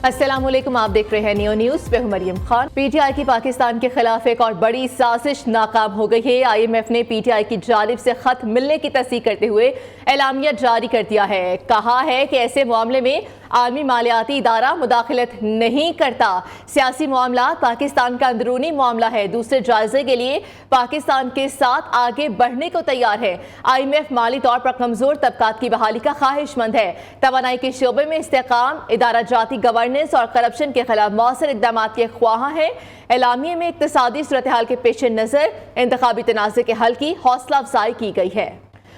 السلام علیکم، آپ دیکھ رہے ہیں نیو نیوز، میں ہوں مریم خان۔ پی ٹی آئی کی پاکستان کے خلاف ایک اور بڑی سازش ناکام ہو گئی ہے۔ آئی ایم ایف نے پی ٹی آئی کی جانب سے خط ملنے کی تصدیق کرتے ہوئے اعلامیہ جاری کر دیا ہے۔ کہا ہے کہ ایسے معاملے میں عالمی مالیاتی ادارہ مداخلت نہیں کرتا۔ سیاسی معاملات پاکستان کا اندرونی معاملہ ہے، دوسرے جائزے کے لیے پاکستان کے ساتھ آگے بڑھنے کو تیار ہے۔ آئی ایم ایف مالی طور پر کمزور طبقات کی بحالی کا خواہش مند ہے، توانائی کے شعبے میں استحکام، ادارہ جاتی گورننس اور کرپشن کے خلاف مؤثر اقدامات کے خواہاں ہے۔ اعلامیے میں اقتصادی صورتحال کے پیش نظر انتخابی تنازع کے حل کی حوصلہ افزائی کی گئی ہے۔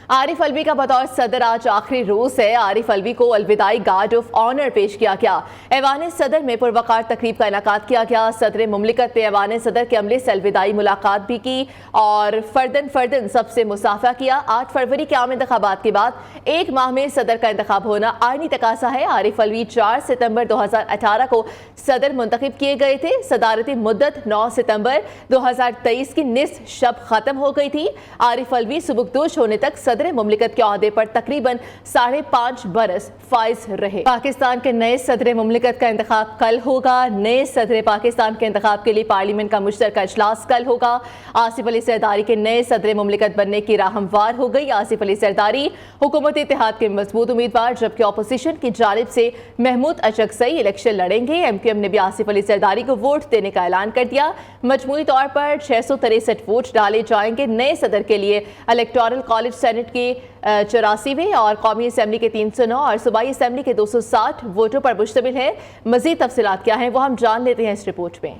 عارف الوی کا بطور صدر آج آخری روز ہے۔ عارف الوی کو الوداعی گارڈ آف آنر پیش کیا گیا۔ ایوان صدر میں پروقار تقریب کا انعقاد کیا گیا۔ صدر مملکت نے ایوان صدر کے عملے سے الوداعی ملاقات بھی کی اور فردن سب سے مصافحہ کیا۔ 8 فروری کے عام انتخابات کے بعد ایک ماہ میں صدر کا انتخاب ہونا آئینی تقاضا ہے۔ عارف الوی 4 ستمبر 2018 کو صدر منتخب کیے گئے تھے۔ صدارتی مدت 9 ستمبر 2023 کی نصف شب ختم ہو گئی تھی۔ عارف الوی سبکدوش ہونے تک صدر مملکت کے عہدے پر تقریباً 5.5 برس فائز رہے۔ پاکستان کے نئے صدر مملکت کا انتخاب کل ہوگا۔ نئے صدر پاکستان کے انتخاب کے لیے پارلیمنٹ کا مشترکہ اجلاس کل ہوگا۔ آصف علی زرداری کے نئے صدر مملکت بننے کی راہ ہموار ہو گئی۔ آصف علی زرداری حکومت اتحاد کے مضبوط امیدوار، جبکہ اپوزیشن کی جانب سے محمود اچکزئی الیکشن لڑیں گے۔ ایم کیو ایم نے بھی آصف علی زرداری کو ووٹ دینے کا اعلان کر دیا۔ مجموعی طور پر 663 ووٹ ڈالے جائیں گے۔ نئے صدر کے لیے الیکٹورل کالج سینٹ کی 84ویں اور قومی اسمبلی کے 309 اور صوبائی اسمبلی کے 260 ووٹوں پر مشتمل ہے۔ مزید تفصیلات کیا ہیں وہ ہم جان لیتے ہیں اس رپورٹ میں۔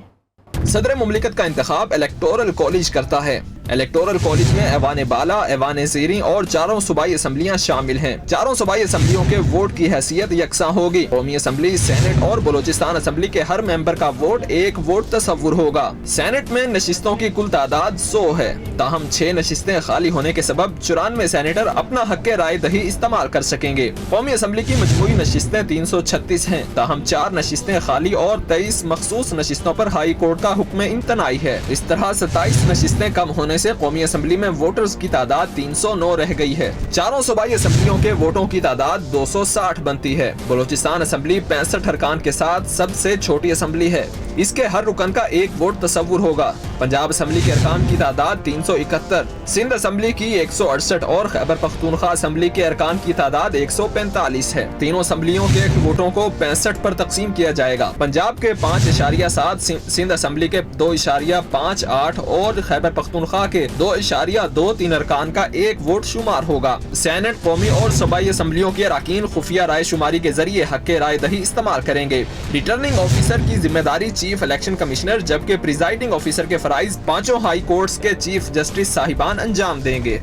صدر مملکت کا انتخاب الیکٹورل کالج کرتا ہے۔ الیکٹورل کالج میں ایوان بالا، ایوان زیریں اور 4 صوبائی اسمبلیاں شامل ہیں۔ 4 صوبائی اسمبلیوں کے ووٹ کی حیثیت یکساں ہوگی۔ قومی اسمبلی، سینٹ اور بلوچستان اسمبلی کے ہر ممبر کا ووٹ ایک ووٹ تصور ہوگا۔ سینٹ میں نشستوں کی کل تعداد 100 ہے، تاہم 6 نشستیں خالی ہونے کے سبب 94 سینیٹر اپنا حق رائے دہی استعمال کر سکیں گے۔ قومی اسمبلی کی مجموعی نشستیں 336 ہیں، تاہم 4 نشستیں خالی اور 23 مخصوص نشستوں پر ہائی کورٹ کا حکم امتناعی ہے۔ اس طرح 27 نشستیں کم ہونے سے قومی اسمبلی میں ووٹرز کی تعداد 309 رہ گئی ہے۔ 4 صوبائی اسمبلیوں کے ووٹوں کی تعداد 260 بنتی ہے۔ بلوچستان اسمبلی 65 ارکان کے ساتھ سب سے چھوٹی اسمبلی ہے، اس کے ہر رکن کا ایک ووٹ تصور ہوگا۔ پنجاب اسمبلی کے ارکان کی تعداد 371، سندھ اسمبلی کی 168 اور خیبر پختونخوا اسمبلی کے ارکان کی تعداد 145 ہے۔ تینوں اسمبلیوں کے ووٹوں کو 65 پر تقسیم کیا جائے گا۔ پنجاب کے 5.7، سندھ اسمبلی کے 2.58 اور خیبر پختونخوا کے 2.23 ارکان کا ایک ووٹ شمار ہوگا۔ سینٹ، قومی اور صوبائی اسمبلیوں کے اراکین خفیہ رائے شماری کے ذریعے حق رائے دہی استعمال کریں گے۔ ریٹرننگ آفیسر کی ذمہ داری چیف الیکشن کمشنر، جبکہ پریزائڈنگ آفیسر کے فرائض 5 ہائی کورٹس کے چیف جسٹس صاحبان انجام دیں گے۔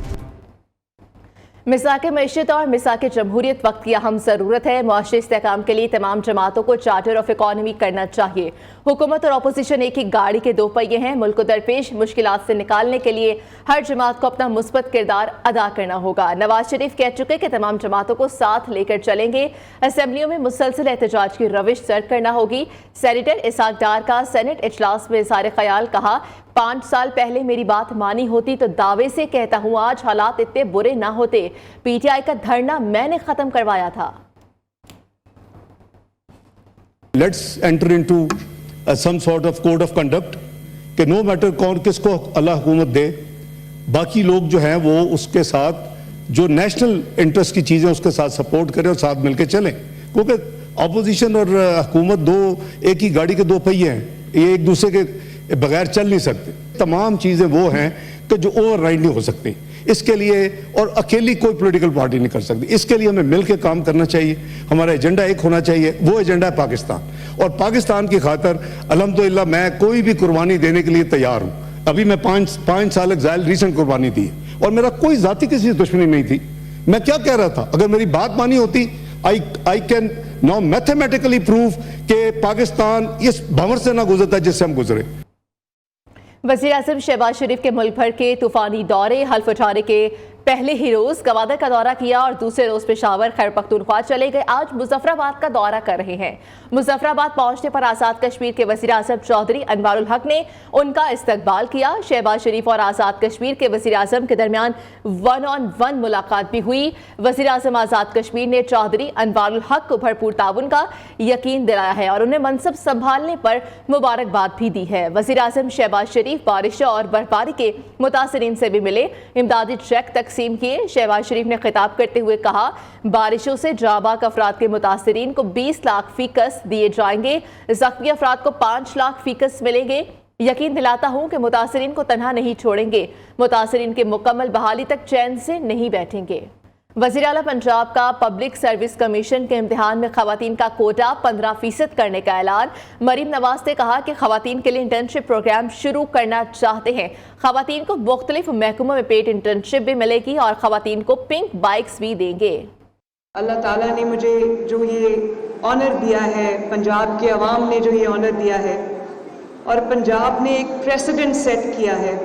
مساک معیشت اور مساک جمہوریت وقت کی اہم ضرورت ہے۔ معاشی استحکام کے لیے تمام جماعتوں کو چارٹر آف اکانومی کرنا چاہیے۔ حکومت اور اپوزیشن ایک ہی گاڑی کے 2 پہیے ہیں۔ ملک کو درپیش مشکلات سے نکالنے کے لیے ہر جماعت کو اپنا مثبت کردار ادا کرنا ہوگا۔ نواز شریف کہہ چکے کہ تمام جماعتوں کو ساتھ لے کر چلیں گے۔ اسمبلیوں میں مسلسل احتجاج کی روش سرد کرنا ہوگی۔ سینیٹر اسحاق ڈار کا سینٹ اجلاس میں اظہار خیال، کہا 5 سال پہلے میری بات مانی ہوتی تو دعوے سے کہتا ہوں آج حالات اتنے برے نہ ہوتے۔ پی ٹی آئی کا دھرنا میں نے ختم کروایا تھا۔ Let's enter into some sort of code of conduct کہ no matter کون کس کو اللہ حکومت دے، باقی لوگ جو ہیں وہ اس کے ساتھ جو نیشنل انٹرسٹ کی چیزیں اس کے ساتھ سپورٹ کریں اور ساتھ مل کے چلیں، کیونکہ اپوزیشن اور حکومت ایک ہی گاڑی کے 2 پہیے ہیں، یہ ایک دوسرے کے بغیر چل نہیں سکتے۔ تمام چیزیں وہ ہیں کہ جو اوور رائڈ نہیں ہو سکتی، اس کے لیے اور اکیلی کوئی پولیٹیکل پارٹی نہیں کر سکتی۔ اس کے لیے ہمیں مل کے کام کرنا چاہیے، ہمارا ایجنڈا ایک ہونا چاہیے، وہ ایجنڈا ہے پاکستان، اور پاکستان کی خاطر الحمدللہ میں کوئی بھی قربانی دینے کے لیے تیار ہوں۔ ابھی میں 5 سال ایگزائل ریسنٹ قربانی دی اور میرا کوئی ذاتی کسی دشمنی نہیں تھی۔ میں کیا کہہ رہا تھا، اگر میری بات مانی ہوتی I can now mathematically prove کہ پاکستان اس بھنور سے نہ گزرتا جس سے ہم گزرے۔ وزیر اعظم شہباز شریف کے ملک بھر کے طوفانی دورے، حلف اٹھانے کے पहले ही रोज गवादर का दौरा किया और दूसरे रोज पेशावर खैबर पख्तूनख्वा चले गए। आज मुजफ्फराबाद का दौरा कर रहे हैं। मुजफ्फराबाद पहुंचने पर आजाद कश्मीर के वजीर आजम चौधरी अनवारुल हक ने उनका इस्तकबाल किया। शहबाज शरीफ और आजाद कश्मीर के वजीर आजम के दरमियान 1-on-1 मुलाकात भी हुई। वजीर आजम आजाद कश्मीर ने चौधरी अनवारुल हक को भरपूर ताउन का यकीन दिलाया है और उन्हें मनसब संभालने पर मुबारकबाद भी दी है। वजीर आजम शहबाज शरीफ बारिशों और बर्फबारी के मुतासरीन से भी मिले, इमदादी चेक तकसीम किए। शहबाज शरीफ ने खिताब करते हुए कहा, बारिशों से जाबाक अफराद के मुतासरीन को 20 लाख फीकस दिए जाएंगे, जख्मी अफराद को 5 लाख फीकस मिलेंगे। यकीन दिलाता हूं कि मुतासरीन को तन्हा नहीं छोड़ेंगे, मुतासरीन के मुकम्मल बहाली तक चैन से नहीं बैठेंगे। वज़ीर आला पंजाब का पब्लिक सर्विस कमीशन के इम्तिहान में खवातीन का कोटा 15% करने का ऐलान। मरीम नवाज ने कहा कि खवातीन के लिए इंटर्नशिप प्रोग्राम शुरू करना चाहते हैं। खवातीन को मुख्तलिफ महकमों में पेड इंटर्नशिप भी मिलेगी और खवातीन को पिंक बाइक्स भी देंगे। अल्लाह ताला ने मुझे जो ये ऑनर दिया है, पंजाब के अवाम ने जो ये ऑनर दिया है, और पंजाब ने एक प्रेसिडेंट सेट किया है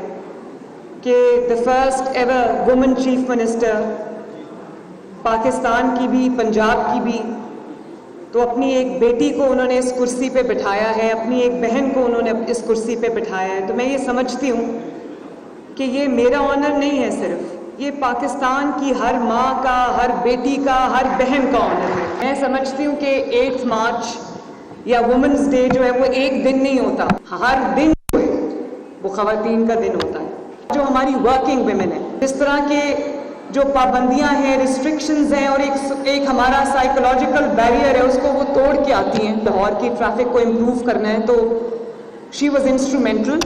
कि the first ever women chief minister Pakistan की भी, पंजाब की भी, तो अपनी एक बेटी को उन्होंने इस कुर्सी पे बिठाया है, अपनी एक बहन को उन्होंने इस कुर्सी पे बिठाया है। तो मैं ये समझती हूँ कि ये मेरा ऑनर नहीं है सिर्फ, ये पाकिस्तान की हर माँ का, हर बेटी का, हर बहन का ऑनर है। मैं समझती हूँ कि 8 मार्च या वुमेंस डे जो है वो एक दिन नहीं होता, हर दिन जो है वो ख़वातीन का दिन होता है। जो हमारी वर्किंग वुमेन है, इस तरह के जो पाबंदियां हैं, रिस्ट्रिक्शंस हैं और एक हमारा साइकोलॉजिकल बैरियर है, उसको वो तोड़ के आती हैं। लाहौर की ट्रैफिक को इम्प्रूव करना है तो शी वॉज इंस्ट्रूमेंटल।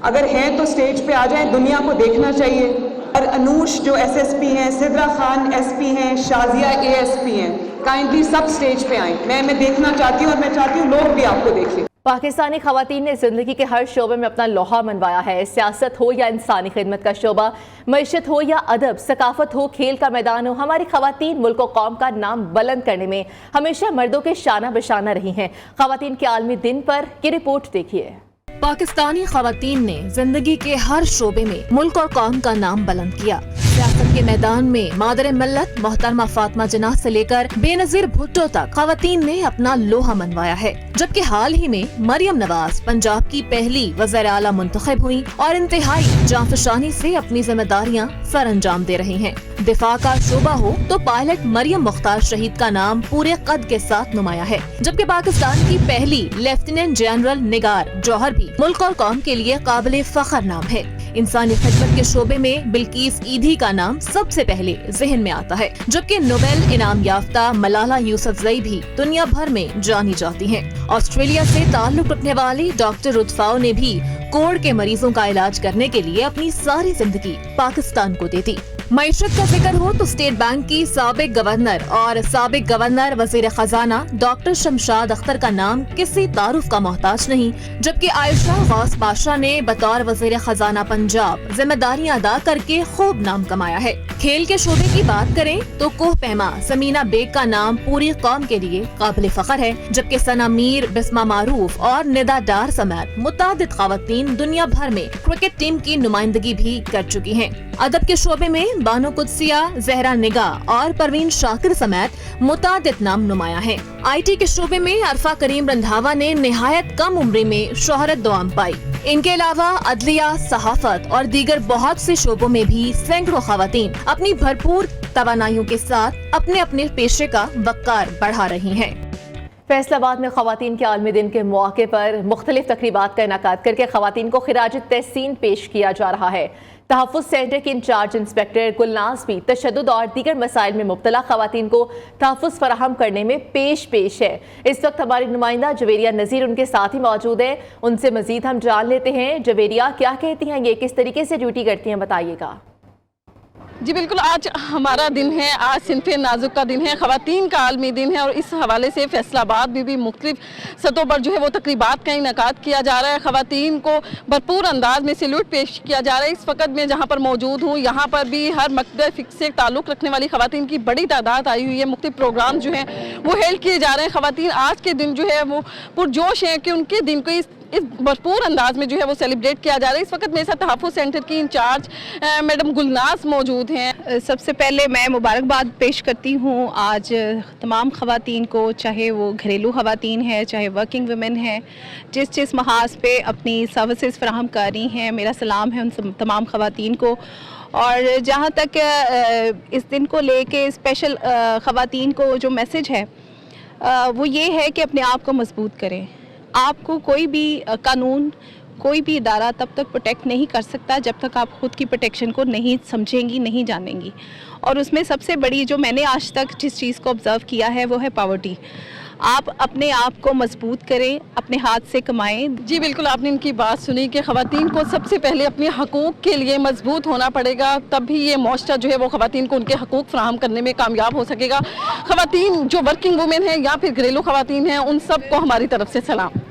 अगर हैं तो स्टेज पे आ जाएं, दुनिया को देखना चाहिए। और अनूश जो SSP हैं, सिद्रा खान SP हैं, शाजिया ASP हैं, काइंडली सब स्टेज पे आएँ। मैं देखना चाहती हूँ और मैं चाहती हूँ लोग भी आपको देखें। पाकिस्तानी खवातीन ने जिंदगी के हर शोबे में अपना लोहा मनवाया है। सियासत हो या इंसानी खिदमत का शोबा, मईशत हो या अदब, सकाफत हो, खेल का मैदान हो, हमारी खवातीन मुल्क और कौम का नाम बुलंद करने में हमेशा मर्दों के शाना बशाना रही हैं। खवातीन के आलमी दिन पर की रिपोर्ट देखिए। पाकिस्तानी खवातीन ने जिंदगी के हर शोबे में मुल्क और कौम का नाम बुलंद किया। सियासत के मैदान में मादर मिल्लत मोहतरमा फातिमा जिन्नाह से लेकर बेनजीर भुट्टो तक खवातीन ने अपना लोहा मनवाया है। जबकि हाल ही में मरियम नवाज पंजाब की पहली वज़ीर आला मुंतखब हुई और इंतहाई जांफशानी से अपनी जिम्मेदारियां सर अंजाम दे रही हैं। दिफा का शोबा हो तो पायलट मरियम मुख्तार शहीद का नाम पूरे कद के साथ नुमाया है। जबकि पाकिस्तान की पहली लेफ्टिनेंट जनरल निगार जौहर भी मुल्क और कौम के लिए काबिल फख्र नाम है। इंसानी खिदमत के शोबे में बिल्किस ईदी का नाम सबसे पहले जहन में आता है। जबकि नोबेल इनाम याफ्ता मलाला यूसुफजई भी दुनिया भर में जानी जाती हैं। ऑस्ट्रेलिया से ताल्लुक रखने वाली डॉक्टर रुतफाओ ने भी कोढ़ के मरीजों का इलाज करने के लिए अपनी सारी जिंदगी पाकिस्तान को दे दी। मईशत का जिक्र हो तो स्टेट बैंक की साबिक गवर्नर और साबिक गवर्नर वजीर खजाना डॉक्टर शमशाद अख्तर का नाम किसी तारुफ का मोहताज नहीं। जबकि आयशा गौस बादशाह ने बतौर वजीर खजाना पंजाब जिम्मेदारियां अदा करके खूब नाम कमाया है। खेल के शोबे की बात करें तो कोह पैमा समीना बेग का नाम पूरी कौम के लिए काबिल फख्र है। जबकि सना मीर, बिस्मा मारूफ और निदा डार समेत मुतादिद खवातीन दुनिया भर में क्रिकेट टीम की नुमाइंदगी भी कर चुकी हैं। अदब के शोबे में बानो कुदसिया, जहरा निगाह और परवीन शाकिर समेत मुतादिद नाम नुमाया है। IT के शोबे में अरफा करीम रंधावा ने निहायत कम उम्र में शोहरत दुआम पाई। इनके अलावा अदलिया, सहाफत और दीगर बहुत से शोबों में भी सैकड़ों खवातीन अपनी भरपूर तवानाइयों के साथ अपने अपने पेशे का वक़ार बढ़ा रही हैं। फैसलाबाद में खवातीन के आलमी दिन के मौके पर मुख्तलिफ तकरीबात का इनाकाद करके खवातीन को खिराज तहसीन पेश किया जा रहा है। तहफ़्फ़ुज़ सेंटर की इंचार्ज इंस्पेक्टर गुलनाज भी तशद्दुद और दीगर मसाइल में मुब्तला खवातीन को तहफ़्फ़ुज़ फराहम करने में पेश है। इस वक्त हमारी नुमाइंदा जवेरिया नज़ीर उनके साथ ही मौजूद है। उनसे मज़ीद हम जान लेते हैं। जवेरिया, क्या कहती हैं ये, किस तरीके से ड्यूटी करती हैं, बताइएगा। जी बिल्कुल, आज हमारा दिन है, आज सिनफ़े नाजुक का दिन है, ख़वातीन का आलमी दिन है और इस हवाले से फैसलाबाद में भी मुख्तलिफ सतहों पर जो है वो तकरीबात का इनेकाद किया जा रहा है। ख़वातीन को भरपूर अंदाज में सैल्यूट पेश किया जा रहा है। इस वक्त मैं जहाँ पर मौजूद हूँ, यहाँ पर भी हर मकतब फ़िक्र से ताल्लुक़ रखने वाली ख़वातीन की बड़ी तादाद आई हुई है। मुख्तलिफ प्रोग्राम जो हैं वो हेल्ड किए जा रहे हैं। ख़वातीन आज के दिन जो है वो पुरजोश हैं कि उनके दिन को इस इस भरपूर अंदाज में जो है वो सेलिब्रेट किया जा रहा है। इस वक्त मेरे साथ तहफ़्फ़ुज़ सेंटर की इंचार्ज मैडम गुलनाज मौजूद हैं। सबसे पहले मैं मुबारकबाद पेश करती हूँ आज तमाम ख़वातीन को, चाहे वो घरेलू ख़वातीन हैं, चाहे वर्किंग वुमेन हैं, जिस महाज पे अपनी सर्विसेज फराहम कर रही हैं, मेरा सलाम है उन तमाम ख़वातीन को। और जहाँ तक इस दिन को लेके स्पेशल ख़वातीन को जो मैसेज है वो ये है कि अपने आप को मजबूत करें। आपको कोई भी कानून, कोई भी इदारा तब तक प्रोटेक्ट नहीं कर सकता जब तक आप ख़ुद की प्रोटेक्शन को नहीं समझेंगी, नहीं जानेंगी। और उसमें सबसे बड़ी जो मैंने आज तक जिस चीज़ को ऑब्ज़र्व किया है वो है पॉवर्टी। आप अपने आप को मजबूत करें, अपने हाथ से कमाएं। जी बिल्कुल, आपने इनकी बात सुनी कि ख़वातीन को सबसे पहले अपने हकूक़ के लिए मजबूत होना पड़ेगा, तभी ये मुआशरा जो है वो ख़वातीन को उनके हकूक़ फराहम करने में कामयाब हो सकेगा। ख़वातीन जो वर्किंग वुमेन हैं या फिर घरेलू ख़वातीन हैं, उन सब को हमारी तरफ से सलाम।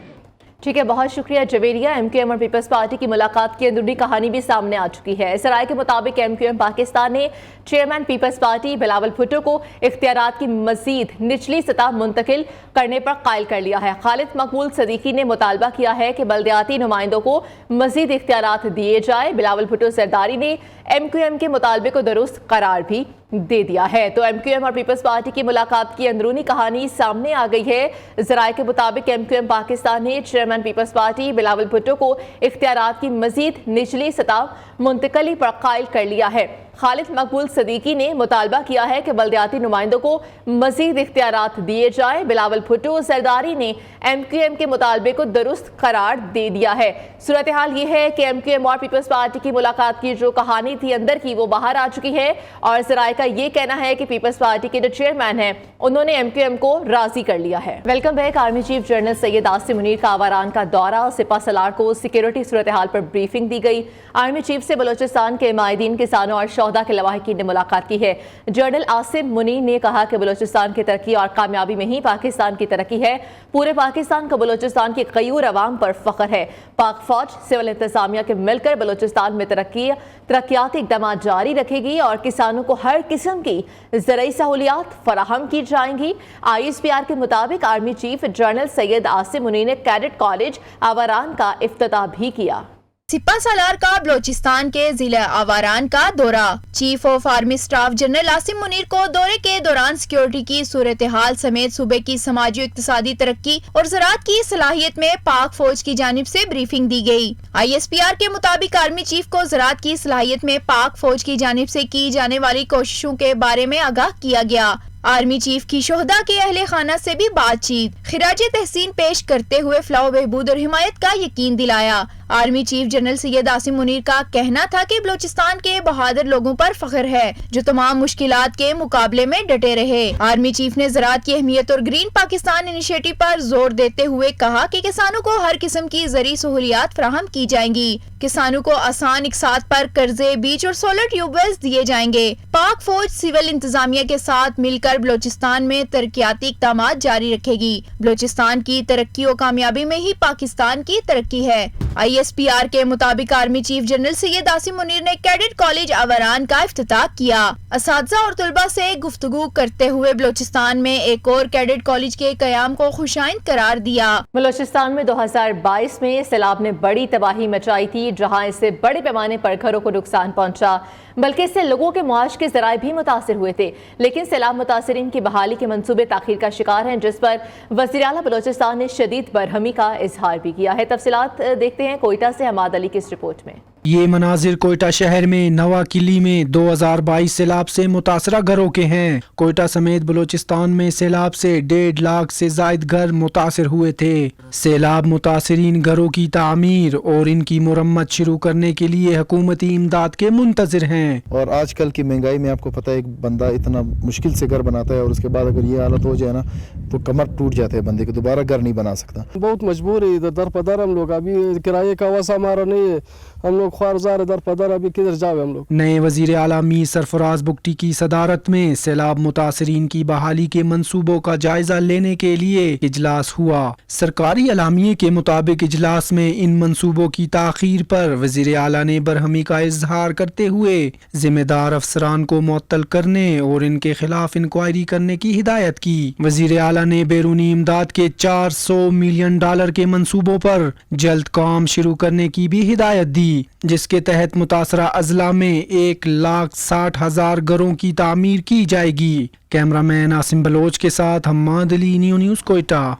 ठीक है, बहुत शुक्रिया जवेरिया। एमक्यूएम और पीपल्स पार्टी की मुलाकात की अंदरूनी कहानी भी सामने आ चुकी है। इस राय के मुताबिक एमक्यूएम पाकिस्तान ने chairman peoples party Bilawal Bhutto को इख्तियारात की मजीद निचली सतह मुंतकिल करने पर कायल कर लिया है। खालिद मकबूल सदीकी ने मुतालबा किया है कि बल्दियाती नुमाइंदों को मजीद इख्तियारात दिए जाए। बिलावल भुट्टो सरदारी ने एमक्यूएम के मुतालबे को दुरुस्त करार भी दे दिया है। तो एमक्यूएम और पीपल्स पार्टी की मुलाकात की अंदरूनी कहानी सामने आ गई है। ज़राए के मुताबिक एमक्यूएम पाकिस्तान ने chairman peoples party Bilawal Bhutto को इख्तियारात की मजीद निचली सतह मुंतकली पर कायल कर लिया है। खालिद मकबूल सदीकी ने मुतालबा किया है कि बल्दियाती नुमाइंदों को मजीद इख्तियारात दिए जाए। बिलावल भुट्टो सरदारी ने एमक्यूएम के मुतालबे को दुरुस्त करार दे दिया है। सूरत हाल ये है कि एमक्यूएम और पीपल्स पार्टी की मुलाकात की जो कहानी थी अंदर की, वो बाहर आ चुकी है और ज़राए का ये कहना है कि पीपल्स पार्टी के जो चेयरमैन हैं उन्होंने एमक्यूएम को राजी कर लिया है। Welcome back. Army chief general Syed Asim Munir का आवारान का दौरा, सिपा सलार को सिक्योरिटी सूरत हाल पर ब्रीफिंग दी गई। आर्मी चीफ से बलोचिस्तान के माहिदीन, किसानों और शोहदा के लवाहिकीन ने मुलाकात की है। जनरल आसिम मुनीर ने कहा कि बलोचिस्तान की तरक्की और कामयाबी में ही पाकिस्तान की तरक्की है। पूरे पाकिस्तान का बलोचिस्तान की कईयूर अवाम पर फख्र है। पाक फौज सिविल इंतजामिया के मिलकर बलोचिस्तान में तरक्याती इकदाम जारी रखेगी और किसानों को हर किस्म की ज़राई सहूलियात फराहम की जाएंगी। ISPR के मुताबिक army chief general Syed Asim Munir ने कैडेट कॉलेज आवारान का इफ्तिताह भी किया। सिपा सालार का बलोचिस्तान के जिला आवारान का दौरा। Chief of army staff general Asim Munir को दौरे के दौरान सिक्योरिटी की सूरत हाल समेत सूबे की समाजी इक्तिसादी तरक्की और ज़राअत की सलाहियत में पाक फौज की जानिब से ब्रीफिंग दी गई। ISPR के मुताबिक आर्मी चीफ को ज़राअत की सलाहियत में पाक फौज की जानिब से की जाने वाली कोशिशों के बारे में आगाह किया गया। आर्मी चीफ की शोहदा के अहले खाना से भी बातचीत, खिराजे तहसीन पेश करते हुए फलाह बहबूद और हिमायत का यकीन दिलाया। Army chief general Syed Asim Munir का कहना था कि बलोचिस्तान के बहादुर लोगों पर फख्र है जो तमाम मुश्किलात के मुकाबले में डटे रहे। आर्मी चीफ ने ज़राअत की अहमियत और ग्रीन पाकिस्तान इनिशिएटिव पर जोर देते हुए कहा कि किसानों को हर किस्म की ज़री सहूलियात फराहम की जाएंगी। किसानों को आसान इकसात पर कर्जे, बीज और सोलर ट्यूबवेल्स दिए जाएंगे। पाक फौज सिविल इंतजामिया के साथ मिलकर बलोचिस्तान में तरक्याती इक़दाम जारी रखेगी। बलोचिस्तान की तरक्की और कामयाबी में ही पाकिस्तान की तरक्की है। ISPR के मुताबिक army chief general Syed Asim Munir ने कैडेट कॉलेज आवारान का इफ्तिताह किया। असातिज़ा और तलबा से गुफ्तगू करते हुए बलोचिस्तान में एक और कैडेट कॉलेज के क़याम को खुशाइंद करार दिया। बलोचिस्तान में 2022 में सैलाब ने बड़ी तबाही मचाई थी, जहां इससे बड़े पैमाने पर घरों को नुकसान पहुंचा, बल्कि इससे लोगों के मुआश के ज़राए भी मुतासिर हुए थे। लेकिन सैलाब मुतासिरीन की बहाली के मंसूबे ताखीर का शिकार हैं, जिस पर वज़ीर आला बलोचिस्तान ने शदीद बरहमी का इजहार भी किया है। तफसीलात देखते हैं कोयटा से हमाद अली की इस रिपोर्ट में। ये मनाजिर कोयटा शहर में नवा किली में 2022 सैलाब से मुतासरा घरों के हैं। कोयटा समेत बलोचिस्तान में सैलाब से 1.5 लाख से जायद घर मुतासर हुए थे। सैलाब मुतासरीन घरों की तामीर और इनकी मुरम्मत शुरू करने के लिए हुकूमती इमदाद के मुंतजिर हैं। और आजकल की महंगाई में आपको पता है, एक बंदा इतना मुश्किल से घर बनाता है और उसके बाद अगर ये हालत हो जाए ना तो कमर टूट जाते हैं बंदे को, दोबारा घर नहीं बना सकता। बहुत मजबूर है, इधर दर पदर हम लोग, अभी किराए का वसा हमारा नहीं है, हम लोग ख्वारजार दर पदर, अभी किधर जावे हम लोग। नए वजीर आला मीर सरफराज बुगटी की सदारत में सैलाब मुतासरीन की बहाली के मंसूबों का जायजा लेने के लिए इजलास हुआ। सरकारी अलामिये के मुताबिक इजलास में इन मंसूबों की ताखीर पर वजीर आला ने बरहमी का इजहार करते हुए जिम्मेदार अफसरान को मुअत्तल करने और इनके खिलाफ इंक्वायरी करने की हिदायत की। वजीर आला ने बैरूनी इमदाद के 400 मिलियन डॉलर के मंसूबों पर जल्द काम शुरू करने की भी हिदायत दी, जिसके तहत मुतासरा अजला में 1,60,000 घरों की तामीर की जाएगी। कैमरामैन आसिम बलोच के साथ हम्माद अली, न्यूज़ कोयटा।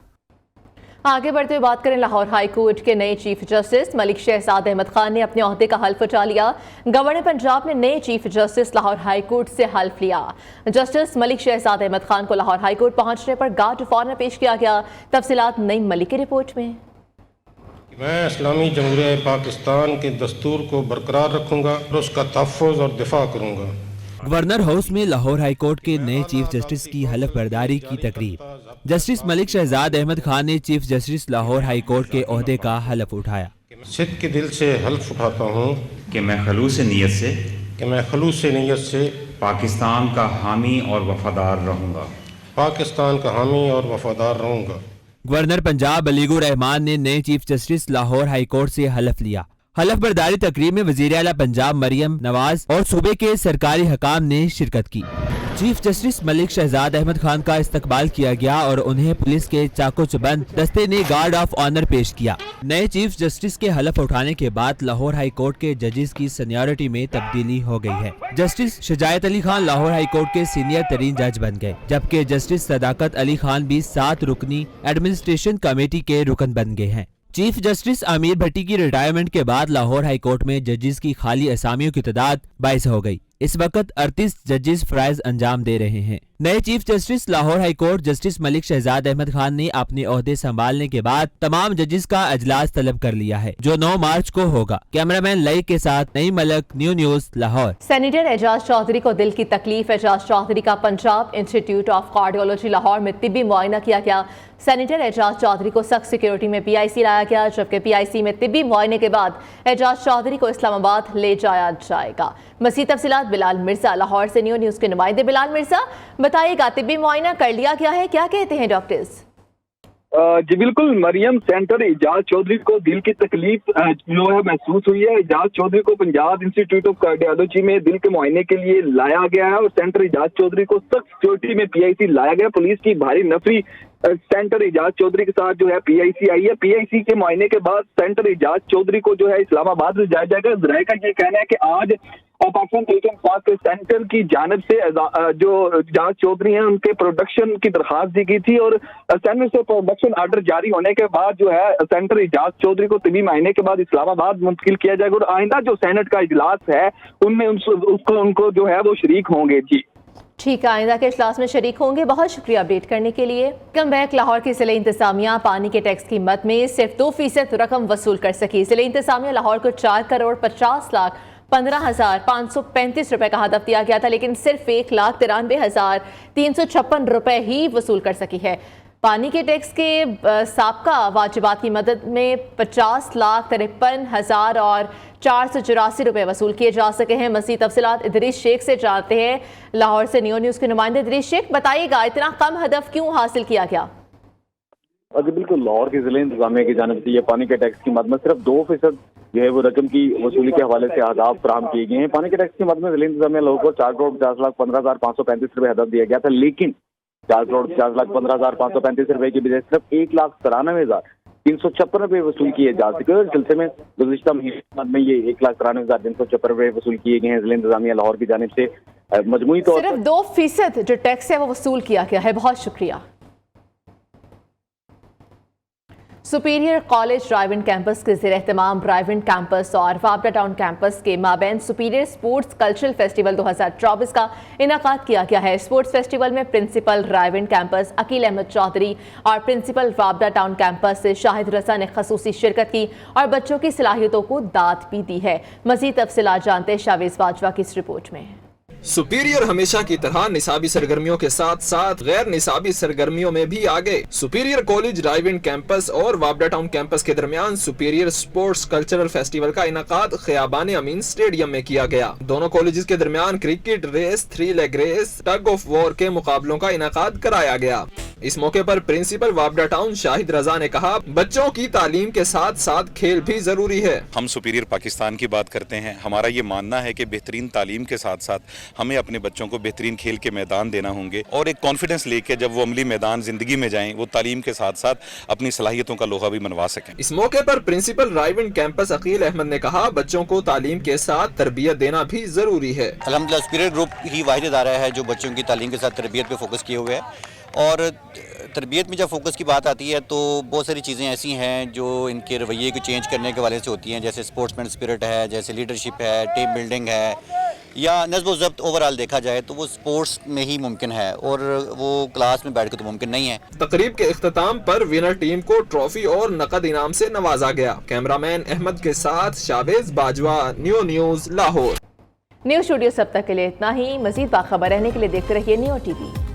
आगे बढ़ते हुए बात करें लाहौर हाई कोर्ट के नए चीफ जस्टिस मलिक शहजाद अहमद खान ने अपने ओहदे का हल्फ उठा लिया। गवर्नर पंजाब ने नए chief justice Lahore high court से हल्फ लिया। जस्टिस मलिक शहजाद अहमद खान को लाहौर हाई कोर्ट पहुंचने पर गार्ड ऑफ ऑनर पेश किया गया। तफसीलात नई मलिक की रिपोर्ट में। मैं इस्लामी जमहूरिया पाकिस्तान के दस्तूर को बरकरार रखूंगा और उसका तहफ़्फ़ुज़ और दिफा करूंगा। गवर्नर हाउस में लाहौर हाई कोर्ट के नए चीफ जस्टिस की हलफ बर्दारी की तकरीब। जस्टिस मलिक शहजाद अहमद खान ने chief justice Lahore high court के ओहदे का हलफ उठाया। सिद्क़ के दिल से हल्फ उठाता हूँ कि मैं खलूस नीयत से पाकिस्तान का हामी और वफादार रहूँगा। गवर्नर पंजाब अलीगुर रहमान ने नए chief justice Lahore high court से हलफ लिया। हलफ बर्दारी तकरीब में वजीर आला पंजाब मरियम नवाज और सूबे के सरकारी हकाम ने शिरकत की। चीफ जस्टिस मलिक शहजाद अहमद खान का इस्तकबाल किया गया और उन्हें पुलिस के चाको चबंद दस्ते ने गार्ड ऑफ ऑनर पेश किया। नए चीफ जस्टिस के हलफ उठाने के बाद लाहौर हाई कोर्ट के जजेस की सीनियरिटी में तब्दीली हो गई है। Justice Shujaat Ali Khan Lahore high court के सीनियर तरीन जज बन गए, जबकि जस्टिस सदाकत अली खान भी 7 रुकनी एडमिनिस्ट्रेशन कमेटी के रुकन बन गए हैं। चीफ जस्टिस आमिर भट्टी की रिटायरमेंट के बाद लाहौर हाई कोर्ट में जजेस की खाली असामियों की तादाद 22 हो गई। इस वक्त 38 जजेस फराइज अंजाम दे रहे हैं। नए chief justice Lahore high court justice Malik Shahzad Ahmad Khan ने अपने ओहदे संभालने के बाद तमाम जजेस का अजलास तलब कर लिया है, जो 9 मार्च को होगा। कैमरामैन लई के साथ नई मलक, न्यूज़ लाहौर। सेनेटर एजाज चौधरी को दिल की तकलीफ। एजाज चौधरी का Punjab institute of cardiology Lahore में तिब्बी मुआयना किया गया। सेनेटर एजाज चौधरी को सख्त सिक्योरिटी में PIC लाया गया, जबकि PIC में तिब्बी मुआयने के बाद एजाज चौधरी को इस्लामाबाद ले जाया जाएगा। मज़ीद तफसीलात बिलाल मिर्जा लाहौर से न्यूज़ के नुमाइंदे। बिलाल मिर्जा, बताइएगा तिब्बी मुआयना कर लिया गया है, क्या कहते हैं डॉक्टर्स? जी बिल्कुल मरियम, सेंटर एजाज चौधरी को दिल की तकलीफ जो है महसूस हुई है। एजाज चौधरी को पंजाब इंस्टीट्यूट ऑफ कार्डियोलॉजी में दिल के मुआयने के लिए लाया गया है और सेंटर एजाज चौधरी को सख्त सिक्योरिटी में PIC लाया गया। पुलिस की भारी नफरी सेंटर एजाज चौधरी के साथ जो है PIC आई है। PIC के मुआयने के बाद सेंटर एजाज चौधरी को जो है इस्लामाबाद ले जाया जाएगा। ज़राए का ये कहना है कि आज पाकिस्तान टेलीकॉम फास्ट के सेंटर की जानिब से जो एजाज चौधरी हैं उनके प्रोडक्शन की दरखास्त दी गई थी और सेंटर से प्रोडक्शन आर्डर जारी होने के बाद जो है सेंटर एजाज चौधरी को तिब्बी मुआयने के बाद इस्लामाबाद मुंतकिल किया जाएगा और आइंदा जो सेनेट का इजलास है उनमें उनको जो है वो शरीक होंगे। जी ठीक है, आइंदा के इजलास में शरीक होंगे। बहुत शुक्रिया अपडेट करने के लिए। कम बैक लाहौर की ज़िला इंतजामिया पानी के टैक्स की मद में सिर्फ 2% रकम वसूल कर सकी। ज़िला इंतजामिया लाहौर को 4,50,15,535 रुपए का हदफ दिया गया था, लेकिन सिर्फ 1,93,356 रुपए ही वसूल कर सकी है। पानी के टैक्स के साबका वाजिबात की मदद में 50,53,000 और 484 रुपए वसूल किए जा सके हैं। मज़ीद तफसीलात इदरीस शेख से जानते हैं। लाहौर से न्यूज़ के नुमाइंदे इदरीस शेख, बताइएगा इतना कम हदफ क्यों हासिल किया गया? जी बिल्कुल, लाहौर के ज़िले इंतजामिया की जानिब से ये पानी के टैक्स की मद में सिर्फ 2% जो है वो रकम की वसूली के हवाले से आदाब फराहम किए गए हैं। पानी के टैक्स की मद में ज़िले इंतजामिया लाहौर को 4,50,15,535 रुपए हदफ दिया गया था, लेकिन 4,50,15,535 रुपए की बजाय सिर्फ 1,93,356 रुपए वसूल किए जा सके। इस सिलसिले में गुज़िश्ता महीने में ये 1,93,356 रुपए वसूल किए गए हैं ज़िले इंतजामिया लाहौर की जानिब से। मजमूई तौर पर सिर्फ 2% जो टैक्स है वो वसूल किया गया है। बहुत शुक्रिया। सुपीरियर कॉलेज ड्राइविंग कैंपस के ज़ेर एहतमाम ड्राइविंग कैंपस और वापडा टाउन कैंपस के माबैन सुपीरियर स्पोर्ट्स कल्चरल फेस्टिवल 2024 का इनाकाद किया गया है। स्पोर्ट्स फेस्टिवल में principal driving campus Aqeel Ahmad Chaudhry और प्रिंसिपल वापडा टाउन कैंपस से शाहिद रजा ने खसूसी शिरकत की और बच्चों की सलाहियतों को दाद भी दी है। मज़ीद तफसीलात जानते शावेज बाजवा की इस रिपोर्ट में। सुपीरियर हमेशा की तरह निसाबी सरगर्मियों के साथ साथ गैर निसाबी सरगर्मियों में भी आगे। सुपीरियर कॉलेज ड्राइव-इन कैंपस और वाबडा टाउन कैंपस के दरमियान सुपीरियर स्पोर्ट्स कल्चरल फेस्टिवल का इनकाद खियाबान अमीन स्टेडियम में किया गया। दोनों कॉलेजेस के दरमियान cricket race, 3 leg race, tug of war के मुकाबलों का इनकाद कराया गया। इस मौके पर प्रिंसिपल वाबडा टाउन शाहिद रजा ने कहा, बच्चों की तालीम के साथ साथ खेल भी जरूरी है। हम सुपीरियर पाकिस्तान की बात करते हैं, हमारा ये मानना है कि बेहतरीन तालीम के साथ साथ हमें अपने बच्चों को बेहतरीन खेल के मैदान देना होंगे और एक कॉन्फिडेंस लेके जब वो अमली मैदान जिंदगी में जाएं, वो तालीम के साथ साथ अपनी सलाहियतों का लोहा भी मनवा सकें। इस मौके पर प्रिंसिपल ड्राइव-इन कैंपस अकील अहमद ने कहा, बच्चों को तालीम के साथ तरबियत देना भी जरूरी है। अल्हम्दुलिल्लाह सुपीरियर ग्रुप ही वाहिद इदारा है जो बच्चों की तालीम के साथ तरबियत पे फोकस किए हुए है और तरबियत में जब फोकस की बात आती है तो बहुत सारी चीज़ें ऐसी हैं जो इनके रवैये को चेंज करने के वाले से होती हैं, जैसे स्पोर्ट्समैन स्पिरिट है, जैसे लीडरशिप है, टीम बिल्डिंग है या नज़्म व ज़ब्त। ओवरऑल देखा जाए तो वो स्पोर्ट्स में ही मुमकिन है और वो क्लास में बैठ कर तो मुमकिन नहीं है। तकरीब के इख्तिताम पर विनर टीम को ट्रॉफी और नकद इनाम से नवाजा गया। कैमरामैन अहमद के साथ Shahbaz Bajwa, news Lahore. News studio सब तक के लिए इतना ही। मजीद बाखबर रहने के लिए देखते रहिए न्यू टीवी।